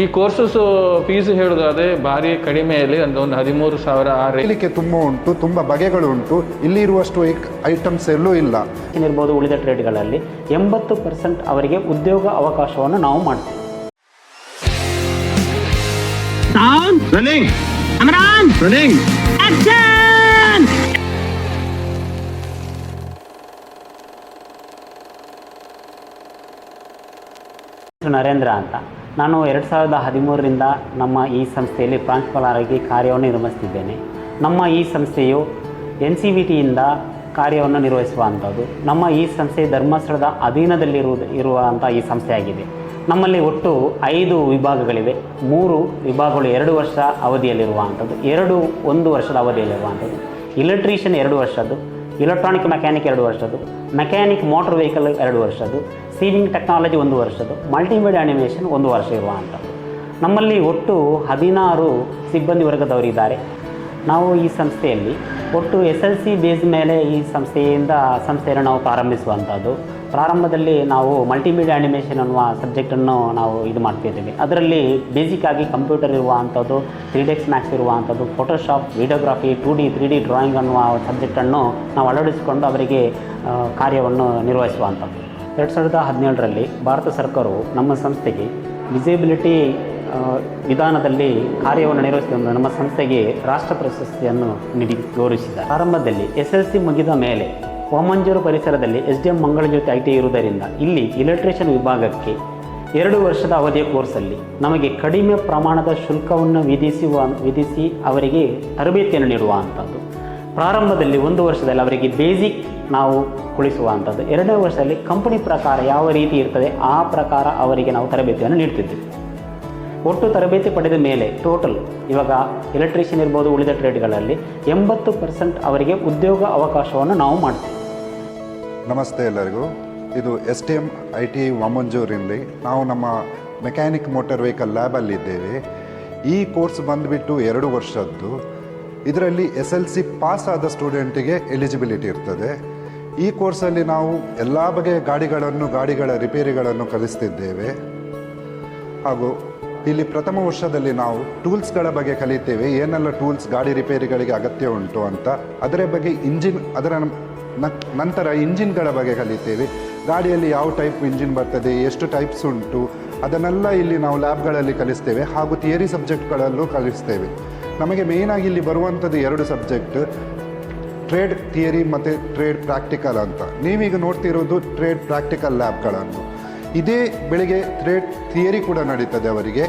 ಈ courses fees ಹೇಳೋದಾದ್ರೆ ಭಾರಿ ಕಡಿಮೆಯಲ್ಲಿ ಒಂದು 13,000 ಕಲಿಕೆ ತುಂಬ ಉಂಟು, ತುಂಬ ಬಗೆಗಳು ಉಂಟು. ಇಲ್ಲಿ ಇರುವಷ್ಟು ಐಟಮ್ಸ್ ಎಲ್ಲೂ ಇಲ್ಲ. ಇರ್ಬೋದು ಉಳಿದ ಟ್ರೇಡ್ಗಳಲ್ಲಿ 80% ಅವರಿಗೆ ಉದ್ಯೋಗ ಅವಕಾಶವನ್ನು ನಾವು ಮಾಡ್ತೀವಿ. ನರೇಂದ್ರ ಅಂತ. ನಾನು 2013ರಿಂದ ನಮ್ಮ ಈ ಸಂಸ್ಥೆಯಲ್ಲಿ ಪ್ರಾಂಶುಪಾಲರ್ ಆಗಿ ಕಾರ್ಯವನ್ನು ನಿರ್ವಹಿಸ್ತಿದ್ದೇನೆ. ನಮ್ಮ ಈ ಸಂಸ್ಥೆಯು NCVTಯಿಂದ ಕಾರ್ಯವನ್ನು ನಿರ್ವಹಿಸುವಂಥದ್ದು. ನಮ್ಮ ಈ ಸಂಸ್ಥೆ ಧರ್ಮಸ್ಥಳದ ಅಧೀನದಲ್ಲಿರುವಂಥ ಈ ಸಂಸ್ಥೆಯಾಗಿದೆ. ನಮ್ಮಲ್ಲಿ ಒಟ್ಟು 5 ವಿಭಾಗಗಳಿವೆ. 3 ವಿಭಾಗಗಳು 2 ವರ್ಷ ಅವಧಿಯಲ್ಲಿರುವಂಥದ್ದು, 1 ವರ್ಷದ ಅವಧಿಯಲ್ಲಿರುವಂಥದ್ದು. ಇಲೆಕ್ಟ್ರಿಷಿಯನ್ 2 ವರ್ಷದ್ದು, ಇಲೆಕ್ಟ್ರಾನಿಕ್ ಮೆಕ್ಯಾನಿಕ್ 2 ವರ್ಷದ್ದು, ಮೆಕ್ಯಾನಿಕ್ ಮೋಟರ್ ವೆಹಿಕಲ್ 2 ವರ್ಷದ್ದು, ಸೀವಿಂಗ್ ಟೆಕ್ನಾಲಜಿ 1 ವರ್ಷದ್ದು, ಮಲ್ಟಿಮೀಡಿಯಾ ಅನಿಮೇಷನ್ 1 ವರ್ಷ ಇರುವಂಥದ್ದು. ನಮ್ಮಲ್ಲಿ ಒಟ್ಟು 16 ಸಿಬ್ಬಂದಿ ವರ್ಗದವರಿದ್ದಾರೆ. ನಾವು ಈ ಸಂಸ್ಥೆಯಲ್ಲಿ ಒಟ್ಟು SLC ಬೇಸ್ ಮೇಲೆ ಈ ಸಂಸ್ಥೆಯನ್ನು ನಾವು ಪ್ರಾರಂಭಿಸುವಂಥದ್ದು. ಪ್ರಾರಂಭದಲ್ಲಿ ನಾವು ಮಲ್ಟಿಮೀಡಿಯಾ ಅನಿಮೇಷನ್ ಅನ್ನುವ ಸಬ್ಜೆಕ್ಟನ್ನು ನಾವು ಇದು ಮಾಡ್ತಿದ್ದೇವೆ. ಅದರಲ್ಲಿ ಬೇಸಿಕ್ಕಾಗಿ ಕಂಪ್ಯೂಟರ್ ಇರುವಂಥದ್ದು, 3Dx ಮ್ಯಾಕ್ಸ್ ಇರುವಂಥದ್ದು, Photoshop, videography, 2D 3D drawing ಅನ್ನುವ ಸಬ್ಜೆಕ್ಟನ್ನು ನಾವು ಅಳವಡಿಸಿಕೊಂಡು ಅವರಿಗೆ ಕಾರ್ಯವನ್ನು ನಿರ್ವಹಿಸುವಂಥದ್ದು. 2017ರಲ್ಲಿ ಭಾರತ ಸರ್ಕಾರವು ನಮ್ಮ ಸಂಸ್ಥೆಗೆ ವಿಸಿಬಿಲಿಟಿ ವಿಧಾನದಲ್ಲಿ ಕಾರ್ಯವನ್ನು ನಿರ್ವಹಿಸಿದ ನಮ್ಮ ಸಂಸ್ಥೆಗೆ ರಾಷ್ಟ್ರ ಪ್ರಶಸ್ತಿಯನ್ನು ನೀಡಿ ಗೌರವಿಸಿದ್ದಾರೆ. ಪ್ರಾರಂಭದಲ್ಲಿ SLC ಮುಗಿದ ಮೇಲೆ ವಾಮಂಜೂರು ಪರಿಸರದಲ್ಲಿ SDM ಮಂಗಳಜ್ಯೋತಿ ITI ಇರುವುದರಿಂದ ಇಲ್ಲಿ ಇಲೆಕ್ಟ್ರಿಷಿಯನ್ ವಿಭಾಗಕ್ಕೆ 2 ವರ್ಷದ ಅವಧಿಯ ಕೋರ್ಸಲ್ಲಿ ನಮಗೆ ಕಡಿಮೆ ಪ್ರಮಾಣದ ಶುಲ್ಕವನ್ನು ವಿಧಿಸಿ ಅವರಿಗೆ ತರಬೇತಿಯನ್ನು ನೀಡುವಂಥದ್ದು. ಪ್ರಾರಂಭದಲ್ಲಿ 1 ವರ್ಷದಲ್ಲಿ ಅವರಿಗೆ ಬೇಸಿಕ್ ನಾವು ಕುಳಿಸುವಂಥದ್ದು. 2ನೇ ವರ್ಷದಲ್ಲಿ ಕಂಪನಿ ಪ್ರಕಾರ ಯಾವ ರೀತಿ ಇರ್ತದೆ ಆ ಪ್ರಕಾರ ಅವರಿಗೆ ನಾವು ತರಬೇತಿಯನ್ನು ನೀಡ್ತಿದ್ದೇವೆ. ಒಟ್ಟು ತರಬೇತಿ ಪಡೆದ ಮೇಲೆ ಟೋಟಲ್ ಇವಾಗ ಎಲೆಕ್ಟ್ರಿಷಿಯನ್ ಇರ್ಬೋದು ಉಳಿದ ಟ್ರೇಡ್ಗಳಲ್ಲಿ 80% ಅವರಿಗೆ ಉದ್ಯೋಗ ಅವಕಾಶವನ್ನು ನಾವು ಮಾಡ್ತೀವಿ. ನಮಸ್ತೆ ಎಲ್ಲರಿಗೂ. ಇದು STM ITI ವಾಮಂಜೂರಿನಲ್ಲಿ ನಾವು ನಮ್ಮ ಮೆಕ್ಯಾನಿಕ್ ಮೋಟರ್ ವೆಹಿಕಲ್ ಲ್ಯಾಬಲ್ಲಿದ್ದೇವೆ. ಈ ಕೋರ್ಸ್ ಬಂದುಬಿಟ್ಟು 2 ವರ್ಷದ್ದು. ಇದರಲ್ಲಿ SLC ಪಾಸ್ ಆದ ಸ್ಟೂಡೆಂಟಿಗೆ ಎಲಿಜಿಬಿಲಿಟಿ ಇರ್ತದೆ. ಈ ಕೋರ್ಸಲ್ಲಿ ನಾವು ಎಲ್ಲ ಬಗೆಯ ಗಾಡಿಗಳ ರಿಪೇರಿಗಳನ್ನು ಕಲಿಸ್ತಿದ್ದೇವೆ. ಹಾಗೂ ಇಲ್ಲಿ ಪ್ರಥಮ ವರ್ಷದಲ್ಲಿ ನಾವು ಟೂಲ್ಸ್ಗಳ ಬಗ್ಗೆ ಕಲಿತೇವೆ. ಏನೆಲ್ಲ ಟೂಲ್ಸ್ ಗಾಡಿ ರಿಪೇರಿಗಳಿಗೆ ಅಗತ್ಯ ಉಂಟು ಅಂತ. ಅದರ ಬಗ್ಗೆ ಅದರ ನಂತರ ಇಂಜಿನ್ಗಳ ಬಗ್ಗೆ ಕಲಿತೇವೆ. ಗಾಡಿಯಲ್ಲಿ ಯಾವ ಟೈಪ್ ಇಂಜಿನ್ ಬರ್ತದೆ, ಎಷ್ಟು ಟೈಪ್ಸ್ ಉಂಟು, ಅದನ್ನೆಲ್ಲ ಇಲ್ಲಿ ನಾವು ಲ್ಯಾಬ್ಗಳಲ್ಲಿ ಕಲಿಸ್ತೇವೆ. ಹಾಗೂ ಥಿಯರಿ ಸಬ್ಜೆಕ್ಟ್ಗಳಲ್ಲೂ ಕಲಿಸ್ತೇವೆ. ನಮಗೆ ಮೇಯ್ನಾಗಿ ಇಲ್ಲಿ ಬರುವಂಥದ್ದು 2 ಸಬ್ಜೆಕ್ಟ್, ಟ್ರೇಡ್ ಥಿಯರಿ ಮತ್ತು ಟ್ರೇಡ್ ಪ್ರಾಕ್ಟಿಕಲ್ ಅಂತ. ನೀವೀಗ ನೋಡ್ತಿರೋದು ಟ್ರೇಡ್ ಪ್ರಾಕ್ಟಿಕಲ್ ಲ್ಯಾಬ್ಗಳನ್ನು. ಇದೇ ಬೆಳಿಗ್ಗೆ ಟ್ರೇಡ್ ಥಿಯರಿ ಕೂಡ ನಡೀತದೆ ಅವರಿಗೆ.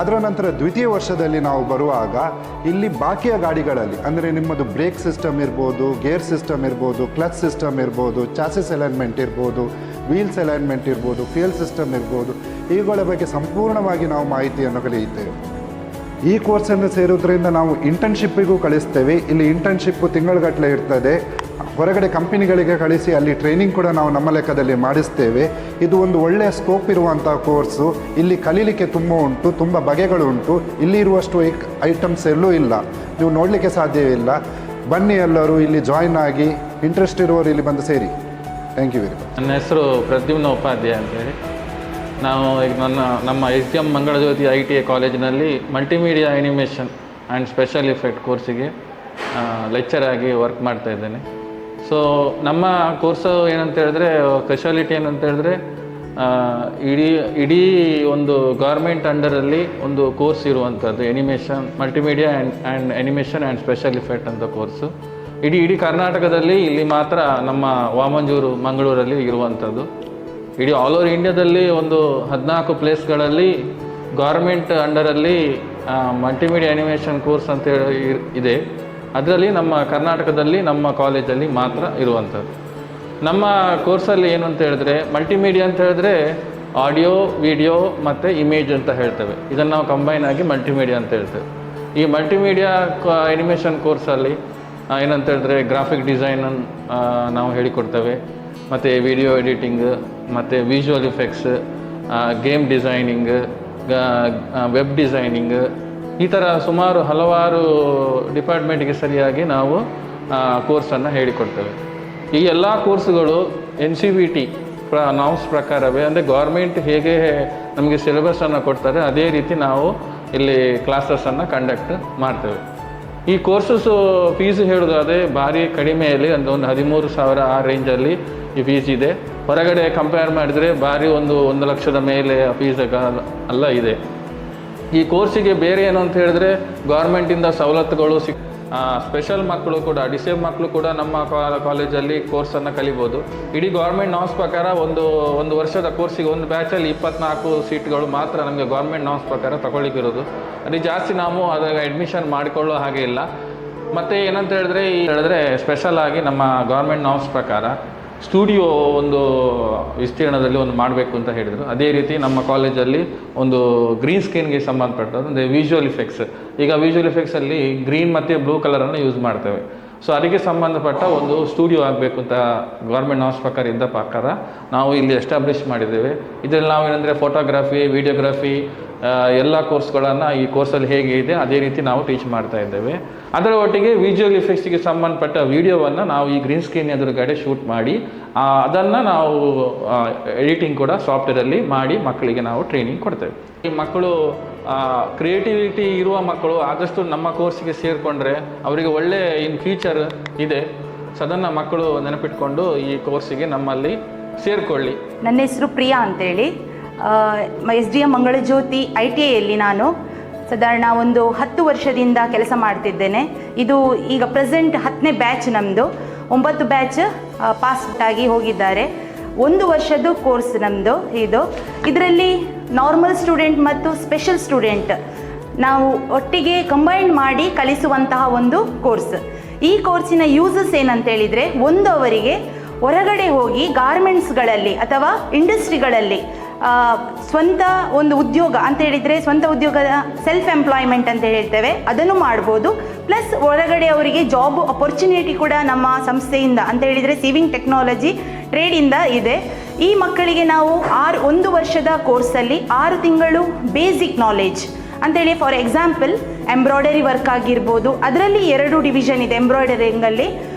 ಅದರ ನಂತರ ದ್ವಿತೀಯ ವರ್ಷದಲ್ಲಿ ನಾವು ಬರುವಾಗ ಇಲ್ಲಿ ಬಾಕಿಯ ಗಾಡಿಗಳಲ್ಲಿ ಅಂದರೆ ನಿಮ್ಮದು ಬ್ರೇಕ್ ಸಿಸ್ಟಮ್ ಇರ್ಬೋದು, ಗೇರ್ ಸಿಸ್ಟಮ್ ಇರ್ಬೋದು, ಕ್ಲಚ್ ಸಿಸ್ಟಮ್ ಇರ್ಬೋದು, ಚಾಸಿಸ್ ಅಲೈನ್ಮೆಂಟ್ ಇರ್ಬೋದು, ವೀಲ್ಸ್ ಅಲೈನ್ಮೆಂಟ್ ಇರ್ಬೋದು, ಫ್ಯೂಯಲ್ ಸಿಸ್ಟಮ್ ಇರ್ಬೋದು, ಇವುಗಳ ಬಗ್ಗೆ ಸಂಪೂರ್ಣವಾಗಿ ನಾವು ಮಾಹಿತಿಯನ್ನು ಕಲಿಯುತ್ತೇವೆ. ಈ ಕೋರ್ಸನ್ನು ಸೇರೋದ್ರಿಂದ ನಾವು ಇಂಟರ್ನ್ಶಿಪ್ಪಿಗೂ ಕಳಿಸ್ತೇವೆ. ಇಲ್ಲಿ ಇಂಟರ್ನ್ಶಿಪ್ಪು ತಿಂಗಳುಗಟ್ಟಲೆ ಇರ್ತದೆ. ಹೊರಗಡೆ ಕಂಪನಿಗಳಿಗೆ ಕಳಿಸಿ ಅಲ್ಲಿ ಟ್ರೈನಿಂಗ್ ಕೂಡ ನಾವು ನಮ್ಮ ಲೆಕ್ಕದಲ್ಲಿ ಮಾಡಿಸ್ತೇವೆ. ಇದು ಒಂದು ಒಳ್ಳೆಯ ಸ್ಕೋಪ್ ಇರುವಂಥ ಕೋರ್ಸು. ಇಲ್ಲಿ ಕಲೀಲಿಕ್ಕೆ ತುಂಬ ಉಂಟು, ತುಂಬ ಬಗೆಗಳು ಉಂಟು. ಇಲ್ಲಿ ಇರುವಷ್ಟು ಐಟಮ್ಸ್ ಎಲ್ಲೂ ಇಲ್ಲ, ನೀವು ನೋಡಲಿಕ್ಕೆ ಸಾಧ್ಯವಿಲ್ಲ. ಬನ್ನಿ ಎಲ್ಲರೂ ಇಲ್ಲಿ ಜಾಯಿನ್ ಆಗಿ, ಇಂಟ್ರೆಸ್ಟ್ ಇರುವವರು ಇಲ್ಲಿ ಬಂದು ಸೇರಿ. Thank you very much. ನನ್ನ ಹೆಸರು ಪ್ರದ್ಯುಮ್ನ ಉಪಾಧ್ಯಾಯ ಅಂತೇಳಿ. ನಾವು ಈಗ ನಮ್ಮ SDM ಮಂಗಳಜ್ಯೋತಿ ITI ಕಾಲೇಜಿನಲ್ಲಿ multimedia animation and special effect ಕೋರ್ಸಿಗೆ ಲೆಕ್ಚರ್ ಆಗಿ ವರ್ಕ್ ಮಾಡ್ತಾ ಇದ್ದೇನೆ. ಸೊ ನಮ್ಮ ಕೋರ್ಸು ಏನಂತ ಹೇಳಿದ್ರೆ ಸ್ಪೆಷಾಲಿಟಿ ಏನಂತ ಹೇಳಿದ್ರೆ ಇಡೀ ಒಂದು ಗೌರ್ಮೆಂಟ್ ಅಂಡರಲ್ಲಿ ಒಂದು ಕೋರ್ಸ್ ಇರುವಂಥದ್ದು animation, multimedia and animation and special effect ಅಂತ ಕೋರ್ಸು. ಇಡೀ ಕರ್ನಾಟಕದಲ್ಲಿ ಇಲ್ಲಿ ಮಾತ್ರ ನಮ್ಮ ವಾಮಂಜೂರು ಮಂಗಳೂರಲ್ಲಿ ಇರುವಂಥದ್ದು. ಇಡೀ ಆಲ್ ಓವರ್ ಇಂಡಿಯಾದಲ್ಲಿ ಒಂದು 14 ಪ್ಲೇಸ್ಗಳಲ್ಲಿ ಗೌರ್ಮೆಂಟ್ ಅಂಡರಲ್ಲಿ ಮಲ್ಟಿಮೀಡಿಯಾ ಅನಿಮೇಷನ್ ಕೋರ್ಸ್ ಅಂತ ಇದೆ. ಅದರಲ್ಲಿ ನಮ್ಮ ಕರ್ನಾಟಕದಲ್ಲಿ ನಮ್ಮ ಕಾಲೇಜಲ್ಲಿ ಮಾತ್ರ ಇರುವಂಥದ್ದು. ನಮ್ಮ ಕೋರ್ಸಲ್ಲಿ ಏನು ಅಂತ ಹೇಳಿದ್ರೆ ಮಲ್ಟಿಮೀಡಿಯಾ ಅಂತ ಹೇಳಿದ್ರೆ ಆಡಿಯೋ, ವಿಡಿಯೋ ಮತ್ತು ಇಮೇಜ್ ಅಂತ ಹೇಳ್ತೇವೆ. ಇದನ್ನು ನಾವು ಕಂಬೈನ್ ಆಗಿ ಮಲ್ಟಿಮೀಡಿಯಾ ಅಂತ ಹೇಳ್ತೇವೆ. ಈ ಮಲ್ಟಿಮೀಡಿಯಾ ಅನಿಮೇಷನ್ ಕೋರ್ಸಲ್ಲಿ ಏನಂತ ಹೇಳಿದ್ರೆ ಗ್ರಾಫಿಕ್ ಡಿಸೈನನ್ನು ನಾವು ಹೇಳಿಕೊಡ್ತೇವೆ, ಮತ್ತು ವಿಡಿಯೋ ಎಡಿಟಿಂಗ್, ಮತ್ತು visual effects, game designing, web designing, ಈ ಥರ ಸುಮಾರು ಹಲವಾರು ಡಿಪಾರ್ಟ್ಮೆಂಟ್ಗೆ ಸರಿಯಾಗಿ ನಾವು ಕೋರ್ಸನ್ನು ಹೇಳಿಕೊಡ್ತೇವೆ. ಈ ಎಲ್ಲ ಕೋರ್ಸ್ಗಳು NCVT ನಾಮ್ಸ್ ಪ್ರಕಾರವೇ, ಅಂದರೆ ಗೌರ್ಮೆಂಟ್ ಹೇಗೆ ನಮಗೆ ಸಿಲೆಬಸನ್ನು ಕೊಡ್ತಾರೆ ಅದೇ ರೀತಿ ನಾವು ಇಲ್ಲಿ ಕ್ಲಾಸಸನ್ನು ಕಂಡಕ್ಟ್ ಮಾಡ್ತೇವೆ. ಈ ಕೋರ್ಸಸ್ಸು ಫೀಸ್ ಹೇಳೋದಾದರೆ ಭಾರಿ ಕಡಿಮೆಯಲ್ಲಿ ಒಂದು 13,000 ಆ ರೇಂಜಲ್ಲಿ ಈ ಫೀಸ್ ಇದೆ. ಹೊರಗಡೆ ಕಂಪೇರ್ ಮಾಡಿದರೆ ಭಾರಿ 1 ಲಕ್ಷದ ಮೇಲೆ ಫೀಸ್ ಎಲ್ಲ ಇದೆ. ಈ ಕೋರ್ಸಿಗೆ ಬೇರೆ ಏನು ಅಂತ ಹೇಳಿದ್ರೆ ಗೌರ್ಮೆಂಟಿಂದ ಸವಲತ್ತುಗಳು ಸ್ಪೆಷಲ್ ಮಕ್ಕಳು ಕೂಡ, ಡಿಸೇಬ್ ಮಕ್ಕಳು ಕೂಡ ನಮ್ಮ ಕಾಲೇಜಲ್ಲಿ ಕೋರ್ಸನ್ನು ಕಲಿಬೋದು. ಇಡೀ ಗೌರ್ಮೆಂಟ್ ನಾಮ್ಸ್ ಪ್ರಕಾರ ಒಂದು ವರ್ಷದ ಕೋರ್ಸಿಗೆ ಒಂದು ಬ್ಯಾಚಲ್ಲಿ 24 ಸೀಟ್ಗಳು ಮಾತ್ರ ನಮಗೆ ಗೌರ್ಮೆಂಟ್ ನಾಮ್ಸ್ ಪ್ರಕಾರ ತಗೊಳ್ಳಿಕ್ಕಿರೋದು. ಅದು ಜಾಸ್ತಿ ನಾವು ಅದಾಗ ಅಡ್ಮಿಷನ್ ಮಾಡಿಕೊಳ್ಳೋ ಹಾಗೆ ಇಲ್ಲ. ಮತ್ತು ಏನಂತ ಹೇಳಿದ್ರೆ ಸ್ಪೆಷಲ್ ಆಗಿ ನಮ್ಮ ಗೌರ್ಮೆಂಟ್ ನಾಮ್ಸ್ ಪ್ರಕಾರ ಸ್ಟುಡಿಯೋ ಒಂದು ವಿಸ್ತೀರ್ಣದಲ್ಲಿ ಒಂದು ಮಾಡಬೇಕು ಅಂತ ಹೇಳಿದರು. ಅದೇ ರೀತಿ ನಮ್ಮ ಕಾಲೇಜಲ್ಲಿ ಒಂದು ಗ್ರೀನ್ ಸ್ಕ್ರೀನ್ಗೆ ಸಂಬಂಧಪಟ್ಟದ್ದು ಅಂದರೆ ವಿಜುವಲ್ ಇಫೆಕ್ಟ್ಸ್. ಈಗ ವಿಜುವಲ್ ಇಫೆಕ್ಟ್ಸಲ್ಲಿ ಗ್ರೀನ್ ಮತ್ತು ಬ್ಲೂ ಕಲರನ್ನು ಯೂಸ್ ಮಾಡ್ತೇವೆ. ಸೊ ಅದಕ್ಕೆ ಸಂಬಂಧಪಟ್ಟ ಒಂದು ಸ್ಟುಡಿಯೋ ಆಗಬೇಕು ಅಂತ ಗೌರ್ಮೆಂಟ್ ನಾಮ್ಸ್ ಪ್ರಕಾರ ನಾವು ಇಲ್ಲಿ ಎಸ್ಟಾಬ್ಲಿಷ್ ಮಾಡಿದ್ದೇವೆ. ಇದರಲ್ಲಿ ನಾವು ಏನಂದರೆ ಫೋಟೋಗ್ರಫಿ, ವಿಡಿಯೋಗ್ರಫಿ ಎಲ್ಲ ಕೋರ್ಸ್ಗಳನ್ನು ಈ ಕೋರ್ಸಲ್ಲಿ ಹೇಗೆ ಇದೆ ಅದೇ ರೀತಿ ನಾವು ಟೀಚ್ ಮಾಡ್ತಾ ಇದ್ದೇವೆ. ಅದರ ಒಟ್ಟಿಗೆ ವಿಜುವಲ್ ಇಫೆಕ್ಟ್ಸ್ಗೆ ಸಂಬಂಧಪಟ್ಟ ವಿಡಿಯೋವನ್ನು ನಾವು ಈ ಗ್ರೀನ್ ಸ್ಕ್ರೀನ್ ಎದುರುಗಡೆ ಶೂಟ್ ಮಾಡಿ ಅದನ್ನು ನಾವು ಎಡಿಟಿಂಗ್ ಕೂಡ ಸಾಫ್ಟ್ವೇರಲ್ಲಿ ಮಾಡಿ ಮಕ್ಕಳಿಗೆ ನಾವು ಟ್ರೈನಿಂಗ್ ಕೊಡ್ತೇವೆ. ಈ ಮಕ್ಕಳು ಕ್ರಿಯೇಟಿವಿಟಿ ಇರುವ ಮಕ್ಕಳು ಆದಷ್ಟು ನಮ್ಮ ಕೋರ್ಸಿಗೆ ಸೇರಿಕೊಂಡ್ರೆ ಅವರಿಗೆ ಒಳ್ಳೆ ಇನ್ ಫ್ಯೂಚರ್ ಇದೆ. ಸೊ ಅದನ್ನು ಮಕ್ಕಳು ನೆನಪಿಟ್ಕೊಂಡು ಈ ಕೋರ್ಸಿಗೆ ನಮ್ಮಲ್ಲಿ ಸೇರಿಕೊಳ್ಳಿ. ನನ್ನ ಹೆಸರು ಪ್ರಿಯಾ ಅಂತೇಳಿ, SDM ಮಂಗಳಜ್ಯೋತಿ ITIಯಲ್ಲಿ ನಾನು ಸಾಧಾರಣ ಒಂದು 10 ವರ್ಷದಿಂದ ಕೆಲಸ ಮಾಡ್ತಿದ್ದೇನೆ. ಇದು ಈಗ ಪ್ರೆಸೆಂಟ್ 10ನೇ ಬ್ಯಾಚ್ ನಮ್ಮದು. 9 ಬ್ಯಾಚ್ ಪಾಸ್ ಆಗಿ ಹೋಗಿದ್ದಾರೆ. 1 ವರ್ಷದ ಕೋರ್ಸ್ ನಮ್ಮದು ಇದು. ಇದರಲ್ಲಿ ನಾರ್ಮಲ್ ಸ್ಟೂಡೆಂಟ್ ಮತ್ತು ಸ್ಪೆಷಲ್ ಸ್ಟೂಡೆಂಟ್ ನಾವು ಒಟ್ಟಿಗೆ ಕಂಬೈನ್ ಮಾಡಿ ಕಲಿಸುವಂತಹ ಒಂದು ಕೋರ್ಸ್. ಈ ಕೋರ್ಸಿನ ಯೂಸಸ್ ಏನಂತೇಳಿದರೆ, ಒಂದು ಅವರಿಗೆ ಹೊರಗಡೆ ಹೋಗಿ ಗಾರ್ಮೆಂಟ್ಸ್ಗಳಲ್ಲಿ ಅಥವಾ ಇಂಡಸ್ಟ್ರಿಗಳಲ್ಲಿ ಸ್ವಂತ ಒಂದು ಉದ್ಯೋಗ ಅಂತ ಹೇಳಿದರೆ, ಸ್ವಂತ ಉದ್ಯೋಗದ ಸೆಲ್ಫ್ ಎಂಪ್ಲಾಯ್ಮೆಂಟ್ ಅಂತ ಹೇಳ್ತೇವೆ, ಅದನ್ನು ಮಾಡ್ಬೋದು. ಪ್ಲಸ್ ಹೊರಗಡೆ ಅವರಿಗೆ ಜಾಬ್ ಅಪರ್ಚುನಿಟಿ ಕೂಡ ನಮ್ಮ ಸಂಸ್ಥೆಯಿಂದ ಅಂತ ಹೇಳಿದರೆ ಸಿವಿಂಗ್ ಟೆಕ್ನಾಲಜಿ ಟ್ರೇಡಿಂದ ಇದೆ. ಈ ಮಕ್ಕಳಿಗೆ ನಾವು 1 ವರ್ಷದ ಕೋರ್ಸಲ್ಲಿ 6 ತಿಂಗಳು ಬೇಸಿಕ್ ನಾಲೆಜ್ ಅಂತೇಳಿ, ಫಾರ್ ಎಕ್ಸಾಂಪಲ್ ಎಂಬ್ರಾಯ್ಡರಿ ವರ್ಕ್ ಆಗಿರ್ಬೋದು. ಅದರಲ್ಲಿ 2 ಡಿವಿಷನ್ ಇದೆ ಎಂಬ್ರಾಯ್ಡರಿಂಗಲ್ಲಿ,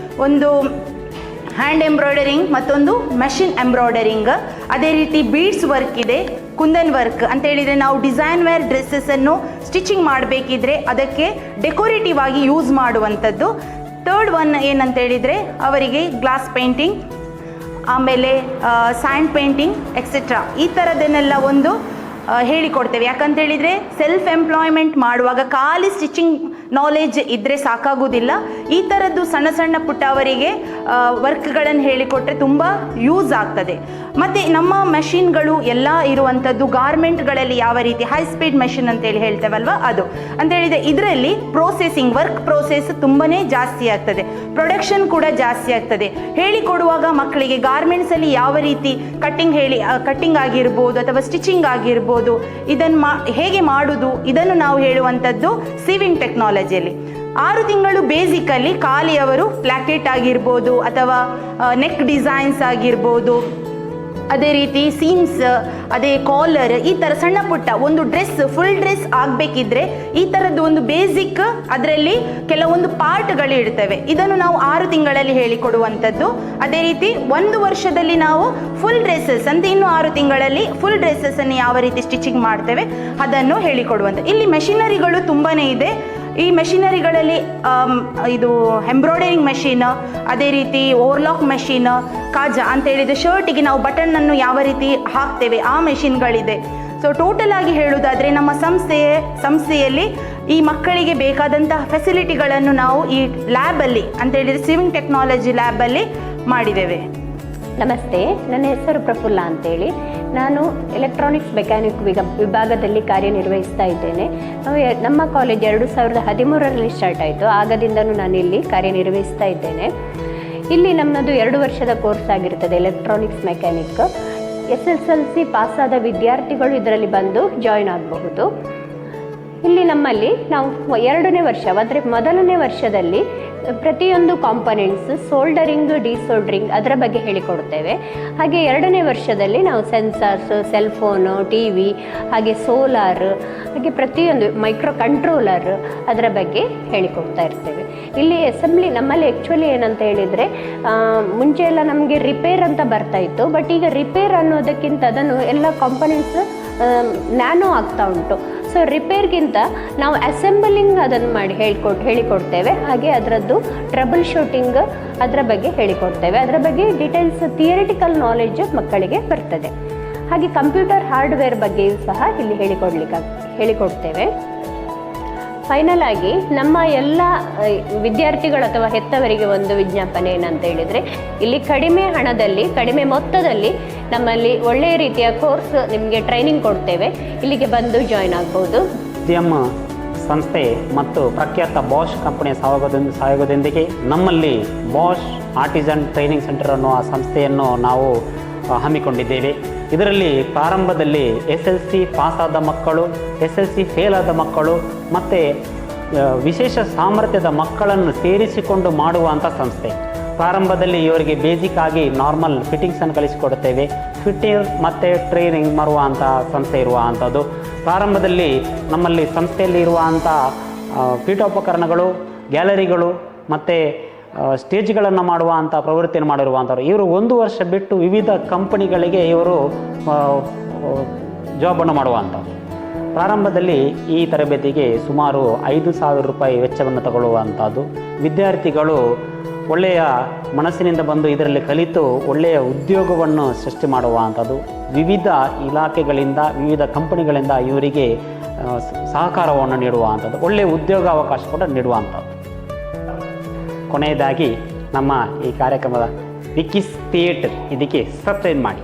ಒಂದು ಹ್ಯಾಂಡ್ ಎಂಬ್ರಾಯ್ಡರಿಂಗ್ ಮತ್ತೊಂದು ಮೆಷಿನ್ ಎಂಬ್ರಾಯ್ಡರಿಂಗ್. ಅದೇ ರೀತಿ ಬೀಡ್ಸ್ ವರ್ಕ್ ಇದೆ, ಕುಂದನ್ ವರ್ಕ್ ಅಂತ ಹೇಳಿದರೆ ನಾವು ಡಿಸೈನ್ ವೇರ್ ಡ್ರೆಸ್ಸನ್ನು ಸ್ಟಿಚಿಂಗ್ ಮಾಡಬೇಕಿದ್ರೆ ಅದಕ್ಕೆ ಡೆಕೋರೇಟಿವ್ ಆಗಿ ಯೂಸ್ ಮಾಡುವಂಥದ್ದು. 3rd ಒನ್ ಏನಂತ ಹೇಳಿದರೆ ಅವರಿಗೆ ಗ್ಲಾಸ್ ಪೇಂಟಿಂಗ್, ಆಮೇಲೆ ಸ್ಯಾಂಡ್ ಪೇಂಟಿಂಗ್ ಎಕ್ಸೆಟ್ರಾ ಈ ಥರದನ್ನೆಲ್ಲ ಒಂದು ಹೇಳಿಕೊಡ್ತೇವೆ. ಯಾಕಂತೇಳಿದರೆ ಸೆಲ್ಫ್ ಎಂಪ್ಲಾಯ್ಮೆಂಟ್ ಮಾಡುವಾಗ ಖಾಲಿ ಸ್ಟಿಚಿಂಗ್ ನಾಲೆಜ್ ಇದ್ದರೆ ಸಾಕಾಗೋದಿಲ್ಲ. ಈ ಥರದ್ದು ಸಣ್ಣ ಸಣ್ಣ ಪುಟ್ಟ ಅವರಿಗೆ ವರ್ಕ್ಗಳನ್ನು ಹೇಳಿಕೊಟ್ರೆ ತುಂಬ ಯೂಸ್ ಆಗ್ತದೆ. ಮತ್ತು ನಮ್ಮ ಮೆಷಿನ್ಗಳು ಎಲ್ಲ ಇರುವಂಥದ್ದು ಗಾರ್ಮೆಂಟ್ಗಳಲ್ಲಿ ಯಾವ ರೀತಿ ಹೈ ಸ್ಪೀಡ್ ಮೆಷಿನ್ ಅಂತೇಳಿ ಹೇಳ್ತೇವಲ್ವ, ಅದು ಅಂತೇಳಿದರೆ ಇದರಲ್ಲಿ ಪ್ರೋಸೆಸಿಂಗ್ ವರ್ಕ್ ಪ್ರೋಸೆಸ್ ತುಂಬಾ ಜಾಸ್ತಿ ಆಗ್ತದೆ, ಪ್ರೊಡಕ್ಷನ್ ಕೂಡ ಜಾಸ್ತಿ ಆಗ್ತದೆ. ಹೇಳಿಕೊಡುವಾಗ ಮಕ್ಕಳಿಗೆ ಗಾರ್ಮೆಂಟ್ಸಲ್ಲಿ ಯಾವ ರೀತಿ ಕಟ್ಟಿಂಗ್ ಆಗಿರ್ಬೋದು ಅಥವಾ ಸ್ಟಿಚಿಂಗ್ ಆಗಿರ್ಬೋದು, ಇದನ್ನು ಹೇಗೆ ಮಾಡುವುದು ಇದನ್ನು ನಾವು ಹೇಳುವಂಥದ್ದು ಸಿವಿಂಗ್ ಟೆಕ್ನಾಲಜಿಯಲ್ಲಿ. 6 ತಿಂಗಳು ಬೇಸಿಕಲ್ಲಿ ಖಾಲಿ ಅವರು ಪ್ಲಾಕೆಟ್ ಆಗಿರ್ಬೋದು ಅಥವಾ ನೆಕ್ ಡಿಸೈನ್ಸ್ ಆಗಿರ್ಬೋದು, ಅದೇ ರೀತಿ ಸೀಮ್ಸ್, ಅದೇ ಕಾಲರ್, ಈ ಥರ ಸಣ್ಣ ಪುಟ್ಟ ಒಂದು ಡ್ರೆಸ್ ಫುಲ್ ಡ್ರೆಸ್ ಆಗಬೇಕಿದ್ರೆ ಈ ಥರದ್ದು ಒಂದು ಬೇಸಿಕ್ ಅದರಲ್ಲಿ ಕೆಲವೊಂದು ಪಾರ್ಟ್ಗಳು ಇರ್ತವೆ. ಇದನ್ನು ನಾವು 6 ತಿಂಗಳಲ್ಲಿ ಹೇಳಿಕೊಡುವಂಥದ್ದು. ಅದೇ ರೀತಿ 1 ವರ್ಷದಲ್ಲಿ ನಾವು ಫುಲ್ ಡ್ರೆಸ್ಸಸ್ ಅಂತ ಇನ್ನು 6 ತಿಂಗಳಲ್ಲಿ ಫುಲ್ ಡ್ರೆಸ್ಸನ್ನು ಯಾವ ರೀತಿ ಸ್ಟಿಚಿಂಗ್ ಮಾಡ್ತೇವೆ ಅದನ್ನು ಹೇಳಿಕೊಡುವಂಥದ್ದು. ಇಲ್ಲಿ ಮೆಷಿನರಿಗಳು ತುಂಬಾ ಇದೆ. ಈ ಮೆಷಿನರಿಗಳಲ್ಲಿ ಇದು ಎಂಬ್ರಾಯ್ಡರಿಂಗ್ ಮೆಷಿನ್, ಅದೇ ರೀತಿ ಓವರ್ಲಾಕ್ ಮೆಷಿನ್, ಕಾಜಾ ಅಂತ ಹೇಳಿದರೆ ಶರ್ಟಿಗೆ ನಾವು ಬಟನ್ನನ್ನು ಯಾವ ರೀತಿ ಹಾಕ್ತೇವೆ ಆ ಮೆಷಿನ್ಗಳಿದೆ. ಸೊ ಟೋಟಲ್ ಆಗಿ ಹೇಳುವುದಾದರೆ ನಮ್ಮ ಸಂಸ್ಥೆಯಲ್ಲಿ ಈ ಮಕ್ಕಳಿಗೆ ಬೇಕಾದಂತಹ ಫೆಸಿಲಿಟಿಗಳನ್ನು ನಾವು ಈ ಲ್ಯಾಬಲ್ಲಿ ಅಂತ ಹೇಳಿದರೆ ಸಿವಿಂಗ್ ಟೆಕ್ನಾಲಜಿ ಲ್ಯಾಬಲ್ಲಿ ಮಾಡಿದ್ದೇವೆ. ನಮಸ್ತೆ, ನನ್ನ ಹೆಸರು ಪ್ರಫುಲ್ಲ ಅಂತೇಳಿ. ನಾನು ಎಲೆಕ್ಟ್ರಾನಿಕ್ಸ್ ಮೆಕ್ಯಾನಿಕ್ ವಿಭಾಗದಲ್ಲಿ ಕಾರ್ಯನಿರ್ವಹಿಸ್ತಾ ಇದ್ದೇನೆ. ನಮ್ಮ ಕಾಲೇಜ್ 2013ರಲ್ಲಿ ಸ್ಟಾರ್ಟ್ ಆಯಿತು. ಆಗದಿಂದನೂ ನಾನು ಇಲ್ಲಿ ಕಾರ್ಯನಿರ್ವಹಿಸ್ತಾ ಇದ್ದೇನೆ. ಇಲ್ಲಿ ನಮ್ಮದು 2 ವರ್ಷದ ಕೋರ್ಸ್ ಆಗಿರ್ತದೆ ಎಲೆಕ್ಟ್ರಾನಿಕ್ಸ್ ಮೆಕ್ಯಾನಿಕ್. SSLC ಪಾಸಾದ ವಿದ್ಯಾರ್ಥಿಗಳು ಇದರಲ್ಲಿ ಬಂದು ಜಾಯಿನ್ ಆಗಬಹುದು. ಇಲ್ಲಿ ನಮ್ಮಲ್ಲಿ ನಾವು 2ನೇ ವರ್ಷ ಅಂದರೆ ಮೊದಲನೇ ವರ್ಷದಲ್ಲಿ ಪ್ರತಿಯೊಂದು ಕಾಂಪೊನೆಂಟ್ಸ್ ಸೋಲ್ಡರಿಂಗ್ ಡಿಸೋಲ್ಡರಿಂಗ್ ಅದರ ಬಗ್ಗೆ ಹೇಳಿಕೊಡ್ತೇವೆ. ಹಾಗೆ 2ನೇ ವರ್ಷದಲ್ಲಿ ನಾವು sensors, cell phone, T V, ಹಾಗೆ ಸೋಲಾರ್, ಹಾಗೆ ಪ್ರತಿಯೊಂದು ಮೈಕ್ರೋ ಕಂಟ್ರೋಲರ್ ಅದರ ಬಗ್ಗೆ ಹೇಳಿಕೊಡ್ತಾ ಇರ್ತೇವೆ. ಇಲ್ಲಿ ಅಸೆಂಬ್ಲಿ ನಮ್ಮಲ್ಲಿ ಆ್ಯಕ್ಚುಲಿ ಏನಂತ ಹೇಳಿದರೆ ಮುಂಚೆ ಎಲ್ಲ ನಮಗೆ ರಿಪೇರ್ ಅಂತ ಬರ್ತಾ ಇತ್ತು. ಬಟ್ ಈಗ ರಿಪೇರ್ ಅನ್ನೋದಕ್ಕಿಂತ ಅದನ್ನು ಎಲ್ಲ ಕಾಂಪೊನೆಂಟ್ಸ್ ನ್ಯಾನೋ ಆಗ್ತಾ ಉಂಟು. ಸೊ ರಿಪೇರ್ಗಿಂತ ನಾವು ಅಸೆಂಬಲಿಂಗ್ ಅದನ್ನು ಮಾಡಿ ಹೇಳಿಕೊಡ್ತೇವೆ. ಹಾಗೆ ಅದರದ್ದು ಟ್ರಬಲ್ ಶೂಟಿಂಗ್ ಅದರ ಬಗ್ಗೆ ಹೇಳಿಕೊಡ್ತೇವೆ. ಅದರ ಬಗ್ಗೆ ಡೀಟೇಲ್ಸ್ ಥಿಯರಿಟಿಕಲ್ ನಾಲೆಡ್ಜ್ ಮಕ್ಕಳಿಗೆ ಬರ್ತದೆ. ಹಾಗೆ ಕಂಪ್ಯೂಟರ್ ಹಾರ್ಡ್ವೇರ್ ಬಗ್ಗೆಯೂ ಸಹ ಇಲ್ಲಿ ಹೇಳಿಕೊಡ್ತೇವೆ. ಫೈನಲ್ ಆಗಿ ನಮ್ಮ ಎಲ್ಲ ವಿದ್ಯಾರ್ಥಿಗಳು ಅಥವಾ ಹೆತ್ತವರಿಗೆ ಒಂದು ವಿಜ್ಞಾಪನೆ ಏನಂತ ಹೇಳಿದರೆ, ಇಲ್ಲಿ ಕಡಿಮೆ ಹಣದಲ್ಲಿ ಕಡಿಮೆ ಮೊತ್ತದಲ್ಲಿ ನಮ್ಮಲ್ಲಿ ಒಳ್ಳೆಯ ರೀತಿಯ ಕೋರ್ಸ್ ನಿಮಗೆ ಟ್ರೈನಿಂಗ್ ಕೊಡ್ತೇವೆ. ಇಲ್ಲಿಗೆ ಬಂದು ಜಾಯ್ನ್ ಆಗ್ಬೋದು. STM ಸಂಸ್ಥೆ ಮತ್ತು ಪ್ರಖ್ಯಾತ ಬಾಷ್ ಕಂಪನಿಯ ಸಹಯೋಗದೊಂದಿಗೆ ನಮ್ಮಲ್ಲಿ ಬಾಷ್ ಆರ್ಟಿಸನ್ ಟ್ರೈನಿಂಗ್ ಸೆಂಟರ್ ಅನ್ನುವ ಸಂಸ್ಥೆಯನ್ನು ನಾವು ಹಮ್ಮಿಕೊಂಡಿದ್ದೇವೆ. ಇದರಲ್ಲಿ ಪ್ರಾರಂಭದಲ್ಲಿ SLC ಪಾಸಾದ ಮಕ್ಕಳು, SLC ಫೇಲ್ ಆದ ಮಕ್ಕಳು ಮತ್ತು ವಿಶೇಷ ಸಾಮರ್ಥ್ಯದ ಮಕ್ಕಳನ್ನು ಸೇರಿಸಿಕೊಂಡು ಮಾಡುವಂಥ ಸಂಸ್ಥೆ. ಪ್ರಾರಂಭದಲ್ಲಿ ಇವರಿಗೆ ಬೇಸಿಕ್ ಆಗಿ ನಾರ್ಮಲ್ ಫಿಟ್ಟಿಂಗ್ಸನ್ನು ಕಲಿಸಿಕೊಡುತ್ತೇವೆ. ಫಿಟ್ಟಿಂಗ್ ಮತ್ತು ಟ್ರೈನಿಂಗ್ ಮಾಡುವಂಥ ಸಂಸ್ಥೆ ಇರುವಂಥದ್ದು. ಪ್ರಾರಂಭದಲ್ಲಿ ನಮ್ಮಲ್ಲಿ ಸಂಸ್ಥೆಯಲ್ಲಿ ಇರುವಂಥ ಪೀಠೋಪಕರಣಗಳು, ಗ್ಯಾಲರಿಗಳು ಮತ್ತು ಸ್ಟೇಜ್ಗಳನ್ನು ಮಾಡುವಂಥ ಪ್ರವೃತ್ತಿಯನ್ನು ಮಾಡಿರುವಂಥವ್ರು. ಇವರು 1 ವರ್ಷ ಬಿಟ್ಟು ವಿವಿಧ ಕಂಪನಿಗಳಿಗೆ ಇವರು ಜಾಬನ್ನು ಮಾಡುವಂಥದ್ದು. ಪ್ರಾರಂಭದಲ್ಲಿ ಈ ತರಬೇತಿಗೆ ಸುಮಾರು 5,000 ರೂಪಾಯಿ ವೆಚ್ಚವನ್ನು ತಗೊಳ್ಳುವಂಥದ್ದು. ವಿದ್ಯಾರ್ಥಿಗಳು ಒಳ್ಳೆಯ ಮನಸ್ಸಿನಿಂದ ಬಂದು ಇದರಲ್ಲಿ ಕಲಿತು ಒಳ್ಳೆಯ ಉದ್ಯೋಗವನ್ನು ಸೃಷ್ಟಿ ಮಾಡುವಂಥದ್ದು. ವಿವಿಧ ಇಲಾಖೆಗಳಿಂದ, ವಿವಿಧ ಕಂಪನಿಗಳಿಂದ ಇವರಿಗೆ ಸಹಕಾರವನ್ನು ನೀಡುವಂಥದ್ದು, ಒಳ್ಳೆಯ ಉದ್ಯೋಗಾವಕಾಶ ಕೂಡ ನೀಡುವಂಥದ್ದು. ಕೊನೆಯದಾಗಿ ನಮ್ಮ ಈ ಕಾರ್ಯಕ್ರಮದ ವಿಕಿಸ್ ಥಿಯೇಟರ್ ಇದಕ್ಕೆ ಸಬ್ಸ್ಕ್ರೈಬ್ ಮಾಡಿ.